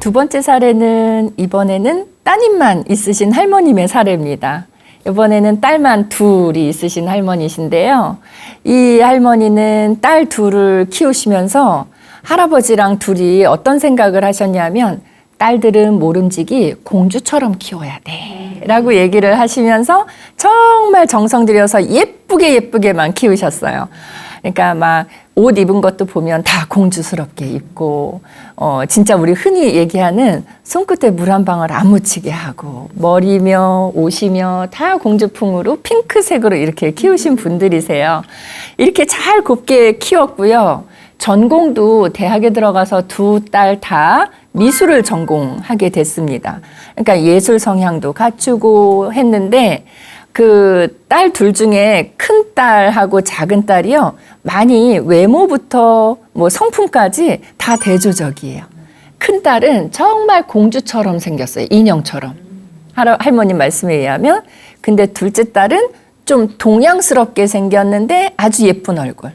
두 번째 사례는 이번에는 따님만 있으신 할머님의 사례입니다. 이번에는 딸만 둘이 있으신 할머니신데요. 이 할머니는 딸 둘을 키우시면서 할아버지랑 둘이 어떤 생각을 하셨냐면 딸들은 모름지기 공주처럼 키워야 돼 라고 얘기를 하시면서 정말 정성 들여서 예쁘게만 키우셨어요. 그러니까 막 옷 입은 것도 보면 다 공주스럽게 입고 진짜 우리 흔히 얘기하는 손끝에 물 한 방울 안 묻히게 하고 머리며 옷이며 다 공주풍으로 핑크색으로 이렇게 키우신 분들이세요. 이렇게 잘 곱게 키웠고요. 전공도 대학에 들어가서 두 딸 다 미술을 전공하게 됐습니다. 그러니까 예술 성향도 갖추고 했는데 그 딸 둘 중에 큰 딸하고 작은 딸이요. 많이 외모부터 뭐 성품까지 다 대조적이에요. 큰 딸은 정말 공주처럼 생겼어요. 인형처럼. 할머님 말씀에 의하면. 근데 둘째 딸은 좀 동양스럽게 생겼는데 아주 예쁜 얼굴.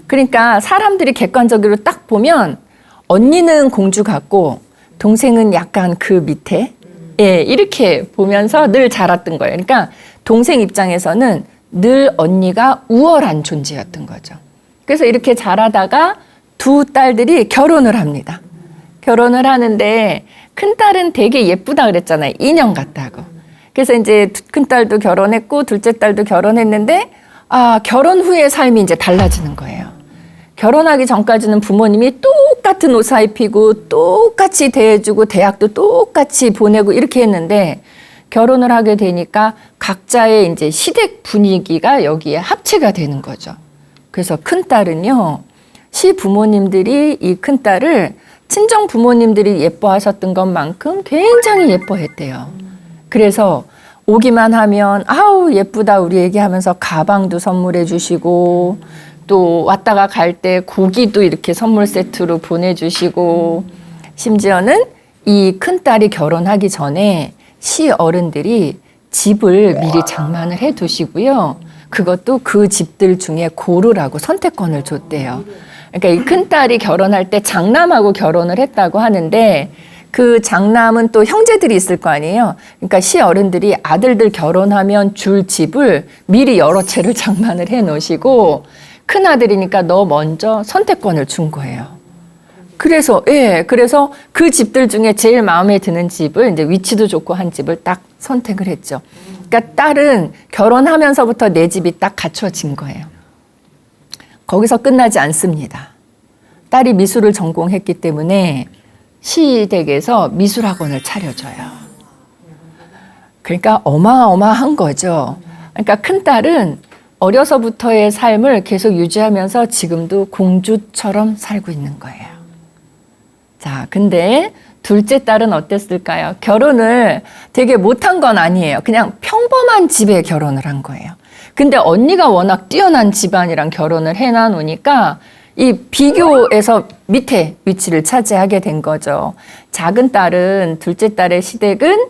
그러니까 사람들이 객관적으로 딱 보면 언니는 공주 같고 동생은 약간 그 밑에 이렇게 보면서 늘 자랐던 거예요. 그러니까 동생 입장에서는 늘 언니가 우월한 존재였던 거죠. 그래서 이렇게 자라다가 두 딸들이 결혼을 합니다. 결혼을 하는데 큰 딸은 되게 예쁘다 그랬잖아요. 인형 같다고. 그래서 이제 큰 딸도 결혼했고 둘째 딸도 결혼했는데 결혼 후의 삶이 이제 달라지는 거예요. 결혼하기 전까지는 부모님이 똑같은 옷 사입히고 똑같이 대해주고 대학도 똑같이 보내고 이렇게 했는데 결혼을 하게 되니까 각자의 이제 시댁 분위기가 여기에 합체가 되는 거죠. 그래서 큰 딸은요, 시부모님들이 이 큰 딸을 친정 부모님들이 예뻐하셨던 것만큼 굉장히 예뻐했대요. 그래서 오기만 하면 아우 예쁘다 우리 얘기하면서 가방도 선물해 주시고 또 왔다가 갈 때 고기도 이렇게 선물 세트로 보내주시고 심지어는 이 큰딸이 결혼하기 전에 시 어른들이 집을 미리 장만을 해 두시고요. 그것도 그 집들 중에 고르라고 선택권을 줬대요. 그러니까 이 큰딸이 결혼할 때 장남하고 결혼을 했다고 하는데 그 장남은 또 형제들이 있을 거 아니에요. 그러니까 시 어른들이 아들들 결혼하면 줄 집을 미리 여러 채를 장만을 해 놓으시고 큰아들이니까 너 먼저 선택권을 준 거예요. 그래서 그 집들 중에 제일 마음에 드는 집을 이제 위치도 좋고 한 집을 딱 선택을 했죠. 그러니까 딸은 결혼하면서부터 내 집이 딱 갖춰진 거예요. 거기서 끝나지 않습니다. 딸이 미술을 전공했기 때문에 시댁에서 미술학원을 차려줘요. 그러니까 어마어마한 거죠. 그러니까 큰 딸은 어려서부터의 삶을 계속 유지하면서 지금도 공주처럼 살고 있는 거예요. 자, 근데 둘째 딸은 어땠을까요? 결혼을 되게 못한 건 아니에요. 그냥 평범한 집에 결혼을 한 거예요. 근데 언니가 워낙 뛰어난 집안이랑 결혼을 해놔놓으니까 이 비교에서 밑에 위치를 차지하게 된 거죠. 작은 딸은 둘째 딸의 시댁은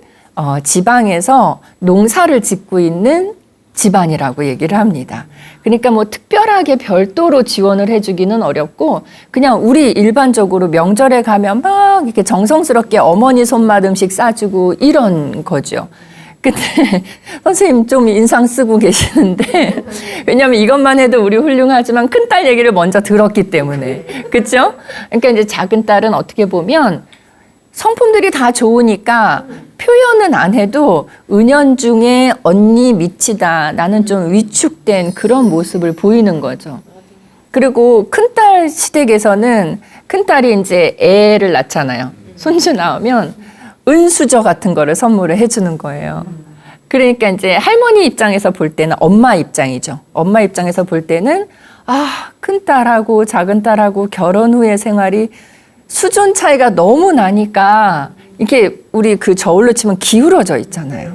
지방에서 농사를 짓고 있는 집안이라고 얘기를 합니다. 그러니까 뭐 특별하게 별도로 지원을 해주기는 어렵고 그냥 우리 일반적으로 명절에 가면 막 이렇게 정성스럽게 어머니 손맛 음식 싸주고 이런 거죠. 근데 선생님 좀 인상 쓰고 계시는데 왜냐하면 이것만 해도 우리 훌륭하지만 큰딸 얘기를 먼저 들었기 때문에 그렇죠? 그러니까 이제 작은 딸은 어떻게 보면 성품들이 다 좋으니까 표현은 안 해도 은연중에 언니 미치다 나는 좀 위축된 그런 모습을 보이는 거죠. 그리고 큰딸 시댁에서는 큰딸이 이제 애를 낳잖아요. 손주 나오면 은수저 같은 거를 선물을 해주는 거예요. 그러니까 이제 할머니 입장에서 볼 때는 엄마 입장이죠. 엄마 입장에서 볼 때는 큰딸하고 작은딸하고 결혼 후의 생활이 수준 차이가 너무 나니까 이렇게 우리 그 저울로 치면 기울어져 있잖아요.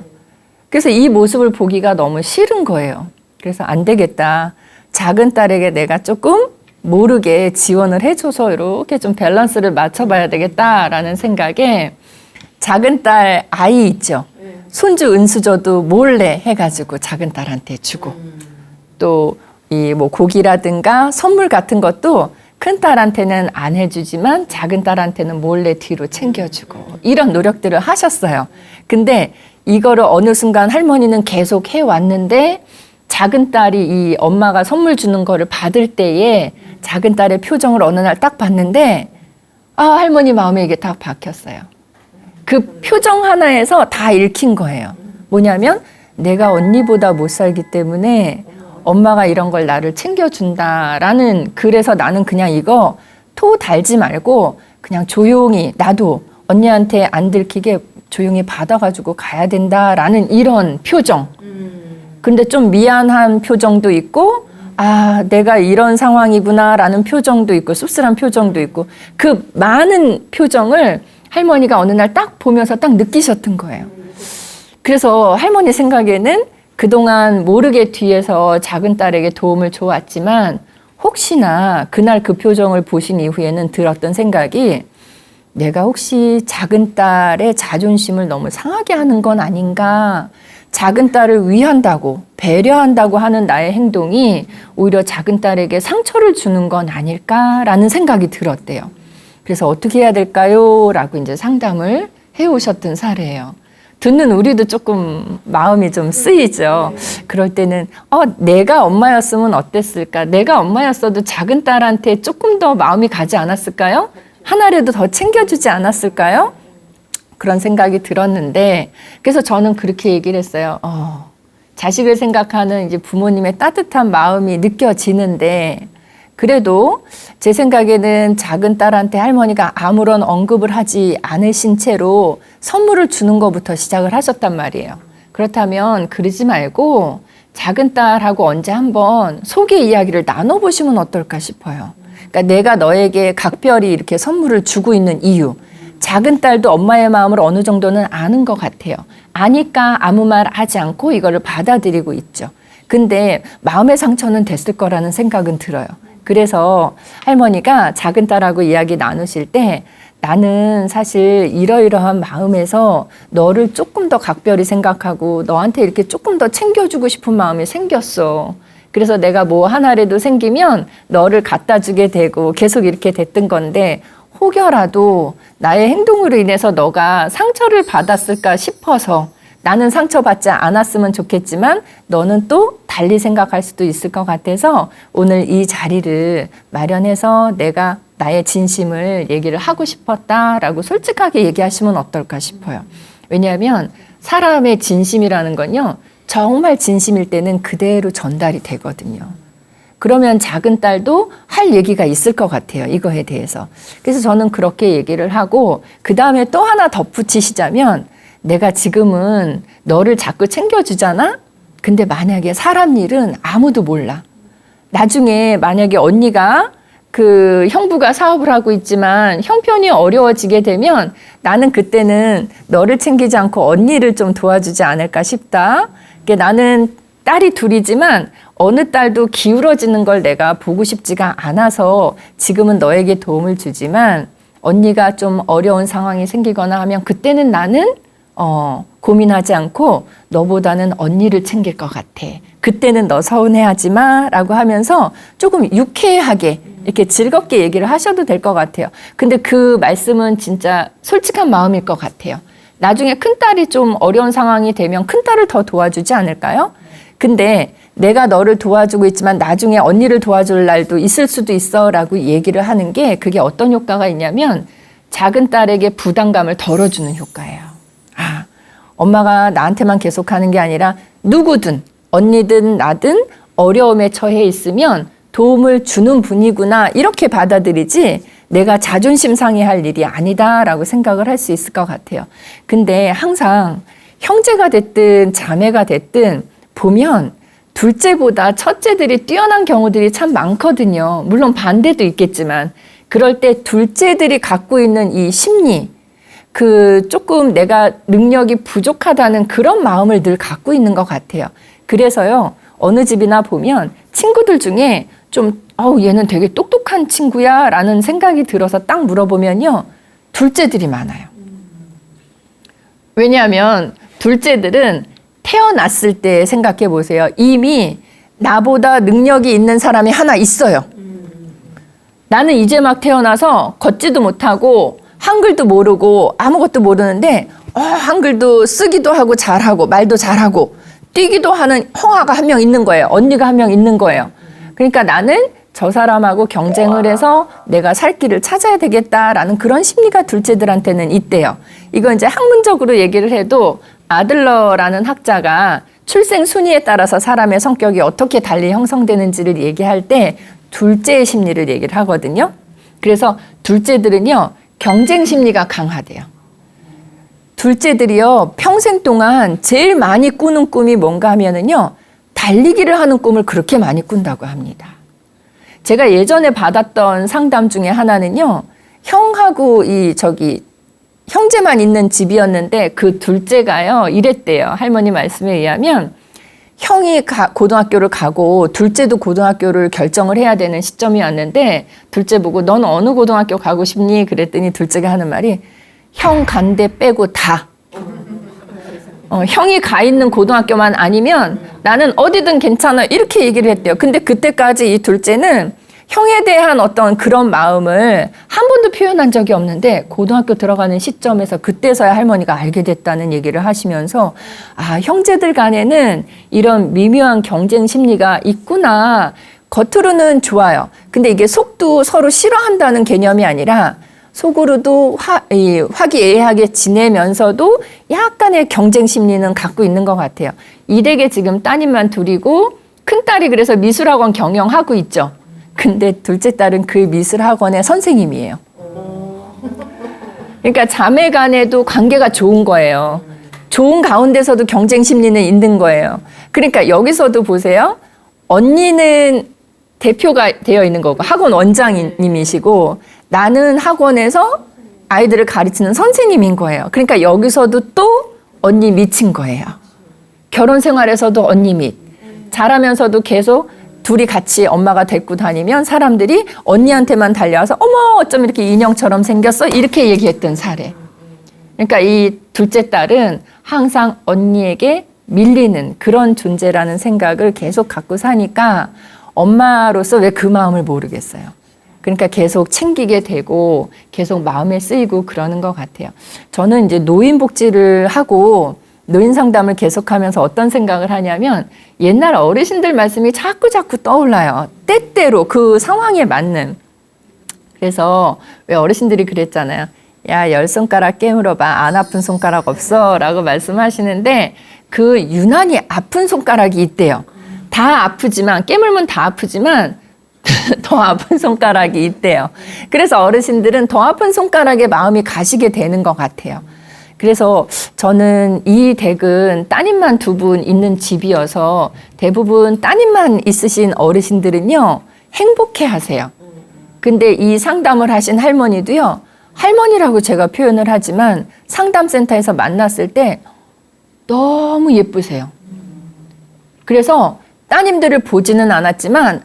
그래서 이 모습을 보기가 너무 싫은 거예요. 그래서 안 되겠다. 작은 딸에게 내가 조금 모르게 지원을 해줘서 이렇게 좀 밸런스를 맞춰봐야 되겠다라는 생각에 작은 딸 아이 있죠. 손주 은수저도 몰래 해가지고 작은 딸한테 주고 또 이 뭐 고기라든가 선물 같은 것도 큰 딸한테는 안 해주지만 작은 딸한테는 몰래 뒤로 챙겨주고 이런 노력들을 하셨어요. 근데 이거를 어느 순간 할머니는 계속 해왔는데 작은 딸이 이 엄마가 선물 주는 거를 받을 때에 작은 딸의 표정을 어느 날 딱 봤는데 할머니 마음에 이게 딱 박혔어요. 그 표정 하나에서 다 읽힌 거예요. 뭐냐면 내가 언니보다 못 살기 때문에 엄마가 이런 걸 나를 챙겨준다라는, 그래서 나는 그냥 이거 토 달지 말고 그냥 조용히 나도 언니한테 안 들키게 조용히 받아가지고 가야 된다라는 이런 표정. 근데 좀 미안한 표정도 있고 내가 이런 상황이구나라는 표정도 있고 씁쓸한 표정도 있고 그 많은 표정을 할머니가 어느 날 딱 보면서 딱 느끼셨던 거예요. 그래서 할머니 생각에는 그동안 모르게 뒤에서 작은 딸에게 도움을 줘왔지만 혹시나 그날 그 표정을 보신 이후에는 들었던 생각이 내가 혹시 작은 딸의 자존심을 너무 상하게 하는 건 아닌가, 작은 딸을 위한다고 배려한다고 하는 나의 행동이 오히려 작은 딸에게 상처를 주는 건 아닐까라는 생각이 들었대요. 그래서 어떻게 해야 될까요? 라고 이제 상담을 해오셨던 사례예요. 듣는 우리도 조금 마음이 좀 쓰이죠. 그럴 때는 내가 엄마였으면 어땠을까? 내가 엄마였어도 작은 딸한테 조금 더 마음이 가지 않았을까요? 하나라도 더 챙겨주지 않았을까요? 그런 생각이 들었는데, 그래서 저는 그렇게 얘기를 했어요. 자식을 생각하는 이제 부모님의 따뜻한 마음이 느껴지는데, 그래도 제 생각에는 작은 딸한테 할머니가 아무런 언급을 하지 않으신 채로 선물을 주는 것부터 시작을 하셨단 말이에요. 그렇다면 그러지 말고 작은 딸하고 언제 한번 속의 이야기를 나눠보시면 어떨까 싶어요. 그러니까 내가 너에게 각별히 이렇게 선물을 주고 있는 이유, 작은 딸도 엄마의 마음을 어느 정도는 아는 것 같아요. 아니까 아무 말 하지 않고 이거를 받아들이고 있죠. 근데 마음의 상처는 됐을 거라는 생각은 들어요. 그래서 할머니가 작은 딸하고 이야기 나누실 때 나는 사실 이러이러한 마음에서 너를 조금 더 각별히 생각하고 너한테 이렇게 조금 더 챙겨주고 싶은 마음이 생겼어. 그래서 내가 뭐 하나라도 생기면 너를 갖다 주게 되고 계속 이렇게 됐던 건데 혹여라도 나의 행동으로 인해서 너가 상처를 받았을까 싶어서 나는 상처받지 않았으면 좋겠지만 너는 또 달리 생각할 수도 있을 것 같아서 오늘 이 자리를 마련해서 내가 나의 진심을 얘기를 하고 싶었다라고 솔직하게 얘기하시면 어떨까 싶어요. 왜냐하면 사람의 진심이라는 건요, 정말 진심일 때는 그대로 전달이 되거든요. 그러면 작은 딸도 할 얘기가 있을 것 같아요, 이거에 대해서. 그래서 저는 그렇게 얘기를 하고 그 다음에 또 하나 덧붙이시자면 내가 지금은 너를 자꾸 챙겨주잖아? 근데 만약에 사람 일은 아무도 몰라. 나중에 만약에 언니가 그 형부가 사업을 하고 있지만 형편이 어려워지게 되면 나는 그때는 너를 챙기지 않고 언니를 좀 도와주지 않을까 싶다. 나는 딸이 둘이지만 어느 딸도 기울어지는 걸 내가 보고 싶지가 않아서 지금은 너에게 도움을 주지만 언니가 좀 어려운 상황이 생기거나 하면 그때는 나는 고민하지 않고 너보다는 언니를 챙길 것 같아. 그때는 너 서운해하지 마 라고 하면서 조금 유쾌하게 이렇게 즐겁게 얘기를 하셔도 될 것 같아요. 근데 그 말씀은 진짜 솔직한 마음일 것 같아요. 나중에 큰딸이 좀 어려운 상황이 되면 큰딸을 더 도와주지 않을까요? 근데 내가 너를 도와주고 있지만 나중에 언니를 도와줄 날도 있을 수도 있어 라고 얘기를 하는 게 그게 어떤 효과가 있냐면 작은 딸에게 부담감을 덜어주는 효과예요. 엄마가 나한테만 계속 하는 게 아니라 누구든 언니든 나든 어려움에 처해 있으면 도움을 주는 분이구나 이렇게 받아들이지 내가 자존심 상해할 일이 아니다라고 생각을 할 수 있을 것 같아요. 근데 항상 형제가 됐든 자매가 됐든 보면 둘째보다 첫째들이 뛰어난 경우들이 참 많거든요. 물론 반대도 있겠지만 그럴 때 둘째들이 갖고 있는 이 심리, 조금 내가 능력이 부족하다는 그런 마음을 늘 갖고 있는 것 같아요. 그래서요, 어느 집이나 보면 친구들 중에 좀, 얘는 되게 똑똑한 친구야 라는 생각이 들어서 딱 물어보면요, 둘째들이 많아요. 왜냐하면 둘째들은 태어났을 때 생각해 보세요. 이미 나보다 능력이 있는 사람이 하나 있어요. 나는 이제 막 태어나서 걷지도 못하고 한글도 모르고 아무것도 모르는데 한글도 쓰기도 하고 잘하고 말도 잘하고 뛰기도 하는 형아가 한 명 있는 거예요. 언니가 한 명 있는 거예요. 그러니까 나는 저 사람하고 경쟁을 해서 내가 살 길을 찾아야 되겠다라는 그런 심리가 둘째들한테는 있대요. 이거 이제 학문적으로 얘기를 해도 아들러라는 학자가 출생 순위에 따라서 사람의 성격이 어떻게 달리 형성되는지를 얘기할 때 둘째의 심리를 얘기를 하거든요. 그래서 둘째들은요, 경쟁 심리가 강하대요. 둘째들이요, 평생 동안 제일 많이 꾸는 꿈이 뭔가 하면은요, 달리기를 하는 꿈을 그렇게 많이 꾼다고 합니다. 제가 예전에 받았던 상담 중에 하나는요, 형하고 형제만 있는 집이었는데 그 둘째가요, 이랬대요. 할머니 말씀에 의하면 형이 고등학교를 가고 둘째도 고등학교를 결정을 해야 되는 시점이었는데 둘째 보고 넌 어느 고등학교 가고 싶니? 그랬더니 둘째가 하는 말이 형 간 데 빼고 다. 형이 가 있는 고등학교만 아니면 나는 어디든 괜찮아. 이렇게 얘기를 했대요. 근데 그때까지 이 둘째는 형에 대한 어떤 그런 마음을 한 번도 표현한 적이 없는데 고등학교 들어가는 시점에서 그때서야 할머니가 알게 됐다는 얘기를 하시면서 형제들 간에는 이런 미묘한 경쟁 심리가 있구나. 겉으로는 좋아요. 근데 이게 속도 서로 싫어한다는 개념이 아니라 속으로도 화기애애하게 지내면서도 약간의 경쟁 심리는 갖고 있는 것 같아요. 이 댁에 지금 따님만 둘이고 큰딸이 그래서 미술학원 경영하고 있죠. 근데 둘째 딸은 그 미술학원의 선생님이에요. 그러니까 자매 간에도 관계가 좋은 거예요. 좋은 가운데서도 경쟁 심리는 있는 거예요. 그러니까 여기서도 보세요. 언니는 대표가 되어 있는 거고 학원 원장님이시고 나는 학원에서 아이들을 가르치는 선생님인 거예요. 그러니까 여기서도 또 언니 밑인 거예요. 결혼 생활에서도 언니 밑. 자라면서도 계속 둘이 같이 엄마가 데리고 다니면 사람들이 언니한테만 달려와서 어머 어쩜 이렇게 인형처럼 생겼어? 이렇게 얘기했던 사례. 그러니까 이 둘째 딸은 항상 언니에게 밀리는 그런 존재라는 생각을 계속 갖고 사니까 엄마로서 왜 그 마음을 모르겠어요. 그러니까 계속 챙기게 되고 계속 마음에 쓰이고 그러는 것 같아요. 저는 이제 노인복지를 하고 노인 상담을 계속하면서 어떤 생각을 하냐면 옛날 어르신들 말씀이 자꾸 떠올라요. 때때로 그 상황에 맞는. 그래서 왜 어르신들이 그랬잖아요. 야, 10손가락 깨물어봐. 안 아픈 손가락 없어. 라고 말씀하시는데 그 유난히 아픈 손가락이 있대요. 다 아프지만 깨물면 다 아프지만 더 아픈 손가락이 있대요. 그래서 어르신들은 더 아픈 손가락에 마음이 가시게 되는 것 같아요. 그래서 저는 이 댁은 따님만 두 분 있는 집이어서 대부분 따님만 있으신 어르신들은요, 행복해 하세요. 근데 이 상담을 하신 할머니도요, 할머니라고 제가 표현을 하지만 상담센터에서 만났을 때 너무 예쁘세요. 그래서 따님들을 보지는 않았지만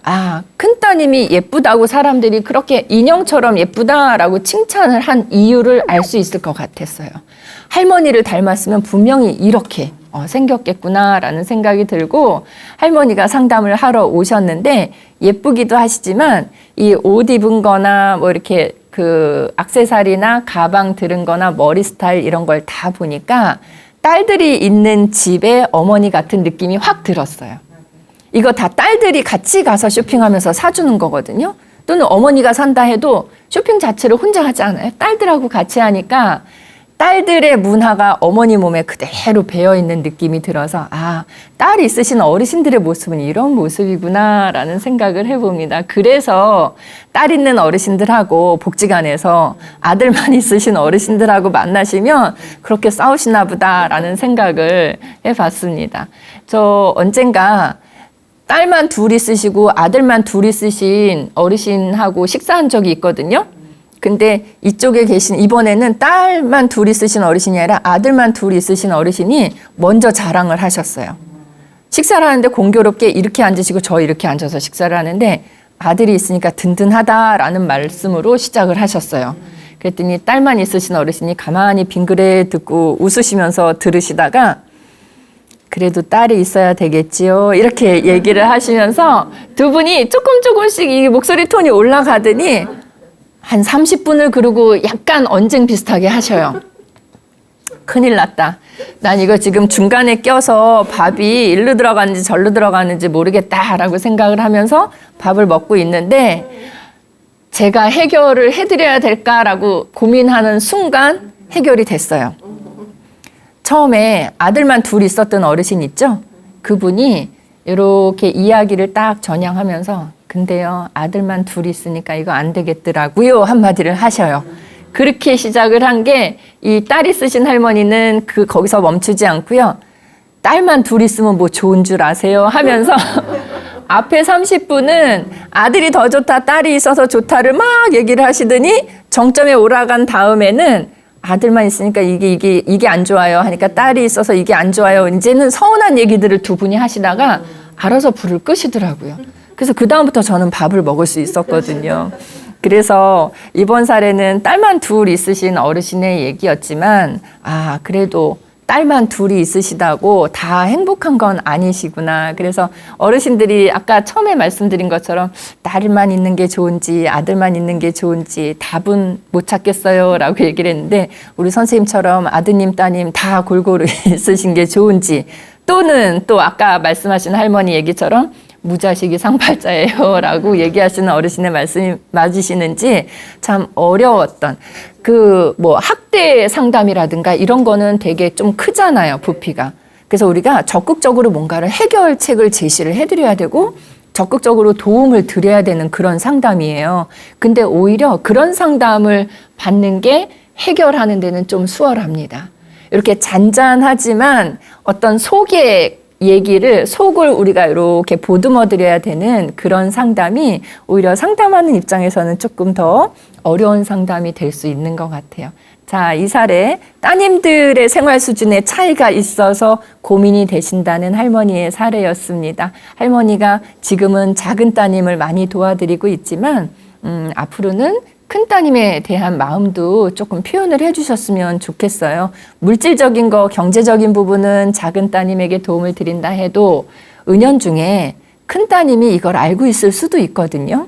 큰따님이 예쁘다고 사람들이 그렇게 인형처럼 예쁘다라고 칭찬을 한 이유를 알 수 있을 것 같았어요. 할머니를 닮았으면 분명히 이렇게 생겼겠구나라는 생각이 들고 할머니가 상담을 하러 오셨는데 예쁘기도 하시지만 이 옷 입은 거나 뭐 이렇게 그 액세서리나 가방 들은 거나 머리 스타일 이런 걸 다 보니까 딸들이 있는 집의 어머니 같은 느낌이 확 들었어요. 이거 다 딸들이 같이 가서 쇼핑하면서 사주는 거거든요. 또는 어머니가 산다 해도 쇼핑 자체를 혼자 하지 않아요. 딸들하고 같이 하니까 딸들의 문화가 어머니 몸에 그대로 배어있는 느낌이 들어서 딸이 있으신 어르신들의 모습은 이런 모습이구나라는 생각을 해봅니다. 그래서 딸 있는 어르신들하고 복지관에서 아들만 있으신 어르신들하고 만나시면 그렇게 싸우시나 보다라는 생각을 해봤습니다. 저 언젠가 딸만 둘 있으시고 아들만 둘 있으신 어르신하고 식사한 적이 있거든요. 근데 이쪽에 계신 이번에는 딸만 둘 있으신 어르신이 아니라 아들만 둘 있으신 어르신이 먼저 자랑을 하셨어요. 식사를 하는데 공교롭게 이렇게 앉으시고 저 이렇게 앉아서 식사를 하는데 아들이 있으니까 든든하다라는 말씀으로 시작을 하셨어요. 그랬더니 딸만 있으신 어르신이 가만히 빙그레 듣고 웃으시면서 들으시다가 그래도 딸이 있어야 되겠지요. 이렇게 얘기를 하시면서 두 분이 조금씩 이 목소리 톤이 올라가더니 한 30분을 그러고 약간 언쟁 비슷하게 하셔요. 큰일 났다. 난 이거 지금 중간에 껴서 밥이 일로 들어가는지 절로 들어가는지 모르겠다라고 생각을 하면서 밥을 먹고 있는데 제가 해결을 해드려야 될까라고 고민하는 순간 해결이 됐어요. 처음에 아들만 둘 있었던 어르신 있죠? 그분이 이렇게 이야기를 딱 전향하면서 근데요, 아들만 둘 있으니까 이거 안 되겠더라고요. 한마디를 하셔요. 그렇게 시작을 한 게 이 딸이 쓰신 할머니는 거기서 멈추지 않고요. 딸만 둘 있으면 뭐 좋은 줄 아세요? 하면서 앞에 30분은 아들이 더 좋다, 딸이 있어서 좋다를 막 얘기를 하시더니 정점에 올라간 다음에는 아들만 있으니까 이게 안 좋아요 하니까 딸이 있어서 이게 안 좋아요. 이제는 서운한 얘기들을 두 분이 하시다가 알아서 불을 끄시더라고요. 그래서 그 다음부터 저는 밥을 먹을 수 있었거든요. 그래서 이번 사례는 딸만 둘 있으신 어르신의 얘기였지만 그래도 딸만 둘이 있으시다고 다 행복한 건 아니시구나. 그래서 어르신들이 아까 처음에 말씀드린 것처럼 딸만 있는 게 좋은지 아들만 있는 게 좋은지 답은 못 찾겠어요 라고 얘기를 했는데 우리 선생님처럼 아드님 따님 다 골고루 있으신 게 좋은지 또는 또 아까 말씀하신 할머니 얘기처럼 무자식이 상팔자예요 라고 얘기하시는 어르신의 말씀이 맞으시는지 참 어려웠던 학대 상담이라든가 이런 거는 되게 좀 크잖아요, 부피가. 그래서 우리가 적극적으로 뭔가를 해결책을 제시를 해드려야 되고 적극적으로 도움을 드려야 되는 그런 상담이에요. 근데 오히려 그런 상담을 받는 게 해결하는 데는 좀 수월합니다. 이렇게 잔잔하지만 어떤 속을 우리가 이렇게 보듬어 드려야 되는 그런 상담이 오히려 상담하는 입장에서는 조금 더 어려운 상담이 될 수 있는 것 같아요. 자, 이 사례 따님들의 생활 수준에 차이가 있어서 고민이 되신다는 할머니의 사례였습니다. 할머니가 지금은 작은 따님을 많이 도와드리고 있지만 앞으로는 큰 따님에 대한 마음도 조금 표현을 해주셨으면 좋겠어요. 물질적인 거, 경제적인 부분은 작은 따님에게 도움을 드린다 해도 은연중에 큰 따님이 이걸 알고 있을 수도 있거든요.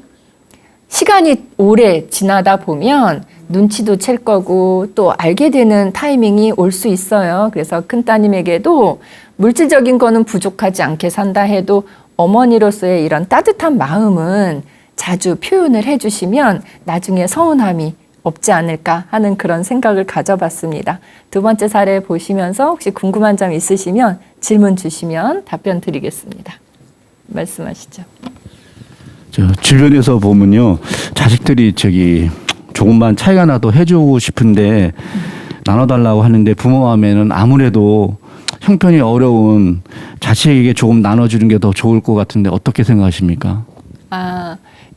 시간이 오래 지나다 보면 눈치도 챌 거고 또 알게 되는 타이밍이 올 수 있어요. 그래서 큰 따님에게도 물질적인 거는 부족하지 않게 산다 해도 어머니로서의 이런 따뜻한 마음은 자주 표현을 해주시면 나중에 서운함이 없지 않을까 하는 그런 생각을 가져봤습니다. 두 번째 사례 보시면서 혹시 궁금한 점 있으시면 질문 주시면 답변 드리겠습니다. 말씀하시죠. 주변에서 보면요, 자식들이 조금만 차이가 나도 해주고 싶은데 나눠달라고 하는데 부모 마음에는 아무래도 형편이 어려운 자식에게 조금 나눠주는 게 더 좋을 것 같은데 어떻게 생각하십니까?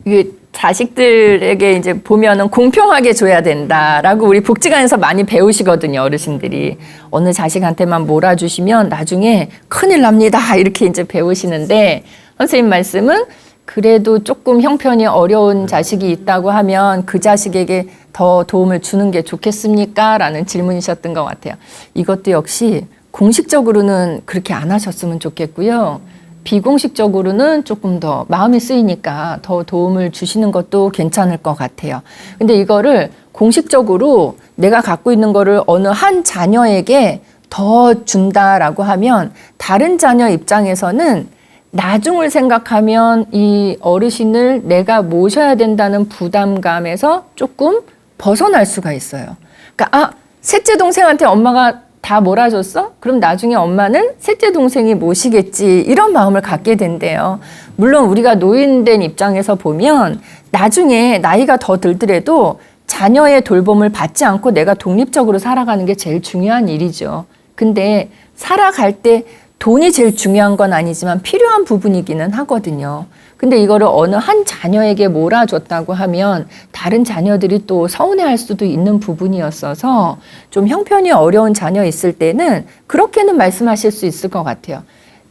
이게 자식들에게 이제 보면은 공평하게 줘야 된다라고 우리 복지관에서 많이 배우시거든요, 어르신들이. 어느 자식한테만 몰아주시면 나중에 큰일 납니다. 이렇게 이제 배우시는데 선생님 말씀은 그래도 조금 형편이 어려운 자식이 있다고 하면 그 자식에게 더 도움을 주는 게 좋겠습니까? 라는 질문이셨던 것 같아요. 이것도 역시 공식적으로는 그렇게 안 하셨으면 좋겠고요. 비공식적으로는 조금 더 마음이 쓰이니까 더 도움을 주시는 것도 괜찮을 것 같아요. 근데 이거를 공식적으로 내가 갖고 있는 거를 어느 한 자녀에게 더 준다라고 하면 다른 자녀 입장에서는 나중을 생각하면 이 어르신을 내가 모셔야 된다는 부담감에서 조금 벗어날 수가 있어요. 그러니까 셋째 동생한테 엄마가 다 몰아줬어? 그럼 나중에 엄마는 셋째 동생이 모시겠지, 이런 마음을 갖게 된대요. 물론 우리가 노인된 입장에서 보면 나중에 나이가 더 들더라도 자녀의 돌봄을 받지 않고 내가 독립적으로 살아가는 게 제일 중요한 일이죠. 근데 살아갈 때 돈이 제일 중요한 건 아니지만 필요한 부분이기는 하거든요. 근데 이거를 어느 한 자녀에게 몰아줬다고 하면 다른 자녀들이 또 서운해할 수도 있는 부분이었어서 좀 형편이 어려운 자녀 있을 때는 그렇게는 말씀하실 수 있을 것 같아요.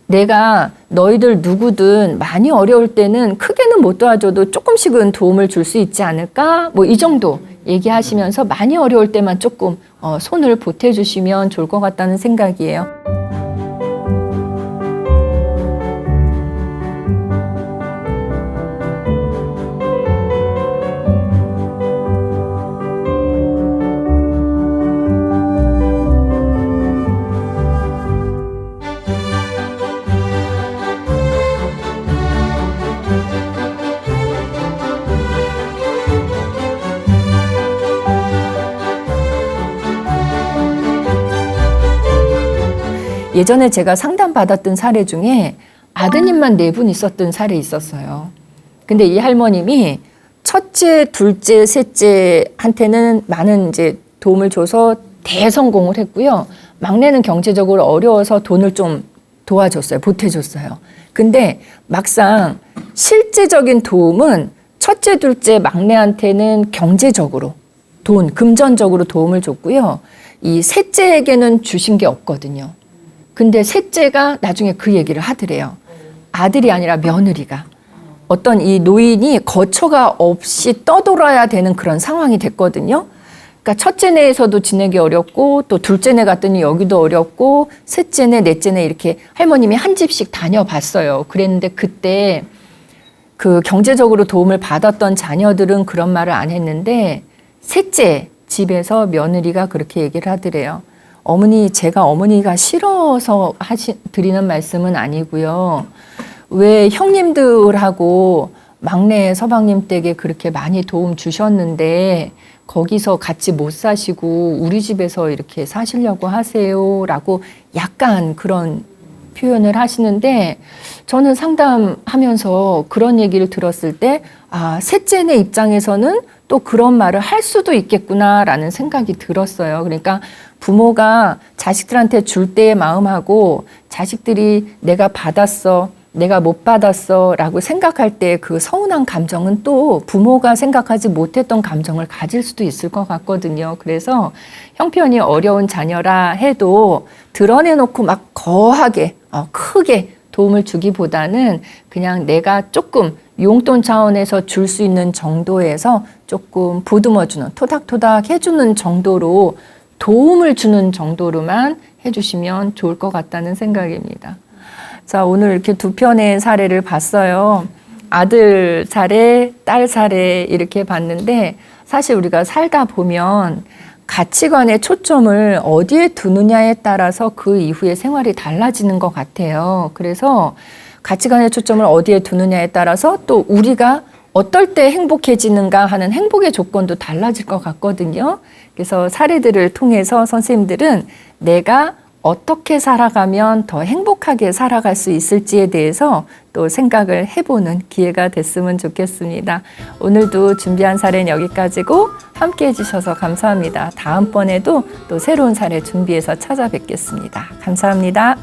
내가 너희들 누구든 많이 어려울 때는 크게는 못 도와줘도 조금씩은 도움을 줄 수 있지 않을까? 뭐 이 정도 얘기하시면서 많이 어려울 때만 조금 손을 보태주시면 좋을 것 같다는 생각이에요. 예전에 제가 상담받았던 사례 중에 아드님만 4분 있었던 사례 있었어요. 근데 이 할머님이 첫째, 둘째, 셋째한테는 많은 이제 도움을 줘서 대성공을 했고요. 막내는 경제적으로 어려워서 돈을 좀 도와줬어요. 보태줬어요. 근데 막상 실제적인 도움은 첫째, 둘째, 막내한테는 경제적으로 금전적으로 도움을 줬고요. 이 셋째에게는 주신 게 없거든요. 근데 셋째가 나중에 그 얘기를 하더래요. 아들이 아니라 며느리가. 어떤 이 노인이 거처가 없이 떠돌아야 되는 그런 상황이 됐거든요. 그러니까 첫째네에서도 지내기 어렵고 또 둘째네 갔더니 여기도 어렵고 셋째네, 넷째네 이렇게 할머님이 한 집씩 다녀봤어요. 그랬는데 그때 그 경제적으로 도움을 받았던 자녀들은 그런 말을 안 했는데 셋째 집에서 며느리가 그렇게 얘기를 하더래요. 어머니, 제가 어머니가 싫어서 드리는 말씀은 아니고요. 왜 형님들하고 막내 서방님 댁에 그렇게 많이 도움 주셨는데 거기서 같이 못 사시고 우리 집에서 이렇게 사시려고 하세요라고 약간 그런 표현을 하시는데 저는 상담하면서 그런 얘기를 들었을 때 셋째네 입장에서는 또 그런 말을 할 수도 있겠구나라는 생각이 들었어요. 그러니까 부모가 자식들한테 줄 때의 마음하고 자식들이 내가 받았어, 내가 못 받았어 라고 생각할 때 그 서운한 감정은 또 부모가 생각하지 못했던 감정을 가질 수도 있을 것 같거든요. 그래서 형편이 어려운 자녀라 해도 드러내놓고 막 거하게 크게 도움을 주기보다는 그냥 내가 조금 용돈 차원에서 줄 수 있는 정도에서 조금 보듬어주는 토닥토닥 해주는 정도로 도움을 주는 정도로만 해주시면 좋을 것 같다는 생각입니다. 자, 오늘 이렇게 2편의 사례를 봤어요. 아들 사례, 딸 사례 이렇게 봤는데 사실 우리가 살다 보면 가치관의 초점을 어디에 두느냐에 따라서 그 이후의 생활이 달라지는 것 같아요. 그래서 가치관의 초점을 어디에 두느냐에 따라서 또 우리가 어떨 때 행복해지는가 하는 행복의 조건도 달라질 것 같거든요. 그래서 사례들을 통해서 선생님들은 내가 어떻게 살아가면 더 행복하게 살아갈 수 있을지에 대해서 또 생각을 해보는 기회가 됐으면 좋겠습니다. 오늘도 준비한 사례는 여기까지고 함께 해주셔서 감사합니다. 다음번에도 또 새로운 사례 준비해서 찾아뵙겠습니다. 감사합니다.